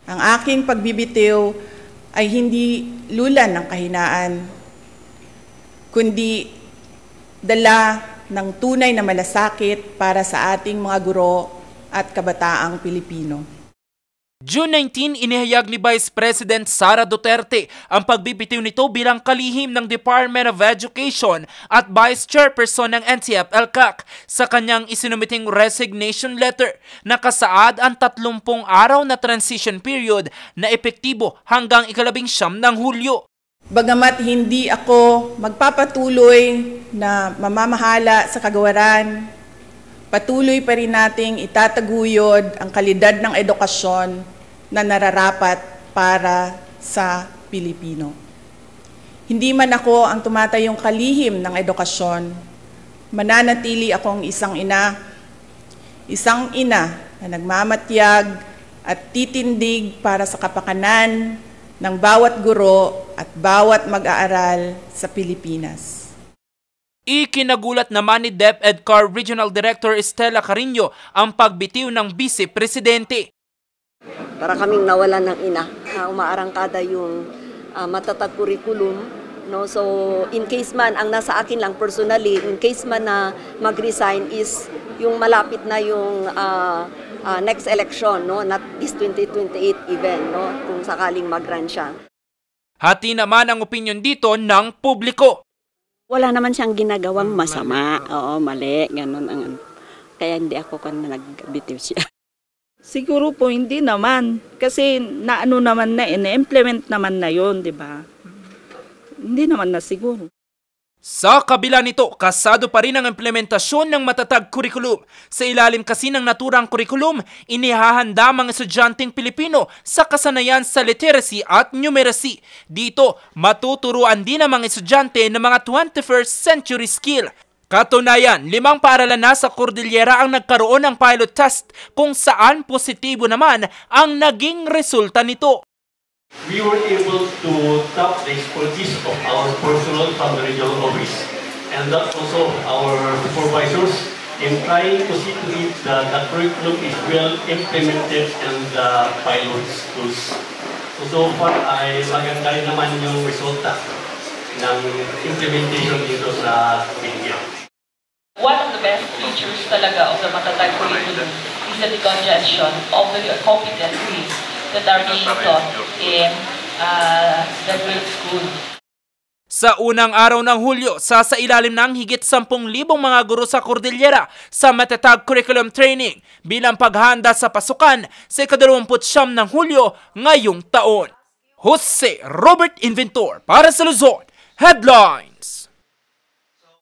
Ang aking pagbibitiw ay hindi lulan ng kahinaan, kundi dala ng tunay na malasakit para sa ating mga guro at kabataang Pilipino. June 19, inihayag ni Vice President Sara Duterte ang pagbibitiw nito bilang kalihim ng Department of Education at Vice Chairperson ng NCF-ELCAC sa kanyang isinumiting resignation letter. Nakasaad ang 30 araw na transition period na epektibo hanggang 19 ng Hulyo. Bagamat hindi ako magpapatuloy na mamamahala sa kagawaran, patuloy pa rin nating itataguyod ang kalidad ng edukasyon na nararapat para sa Pilipino. Hindi man ako ang tumatayong kalihim ng edukasyon, mananatili akong isang ina na nagmamatyag at titindig para sa kapakanan ng bawat guro at bawat mag-aaral sa Pilipinas. Ikinagulat naman ni DepEdCar Regional Director Estela Carino ang pagbitiw ng Vice Presidente. Para kaming nawalan ng ina, umaarangkada yung matatag curriculum. No? So in case man, ang nasa akin lang personally, in case man na mag-resign is yung malapit na yung next election, no? Not this 2028 even, no? Kung sakaling mag-run siya. Hati naman ang opinyon dito ng publiko. Wala naman siyang ginagawang masama. Oo, mali. Ganun ang kaya hindi ako nagbitiw siya. Siguro po hindi naman. Kasi naano naman na, na-implement naman na yun, di ba? Hindi naman na siguro. Sa kabila nito, kasado pa rin ang implementasyon ng matatag curriculum. Sa ilalim kasi ng naturang curriculum, inihahanda mga estudyanteng Pilipino sa kasanayan sa literacy at numeracy. Dito, matuturuan din ang mga estudyante ng mga 21st century skill. Katunayan, 5 paaralan na sa Cordillera ang nagkaroon ng pilot test kung saan positibo naman ang naging resulta nito. We were able to tap the expertise of our personnel from the regional office and that also our supervisors in trying to see to it that the curriculum is well implemented in the pilot schools. So far ay maganda naman yung resulta ng implementation dito sa India. One of the best features talaga of the matatag curriculum is the congestion of the competencies that are being taught in the grade school. Sa unang araw ng Hulyo, sasailalim ng higit 10,000 mga guro sa Cordillera sa matatag curriculum training bilang paghahanda sa pasukan sa 29 ng Hulyo ngayong taon. Jose Robert Inventor para sa Luzon Headlines.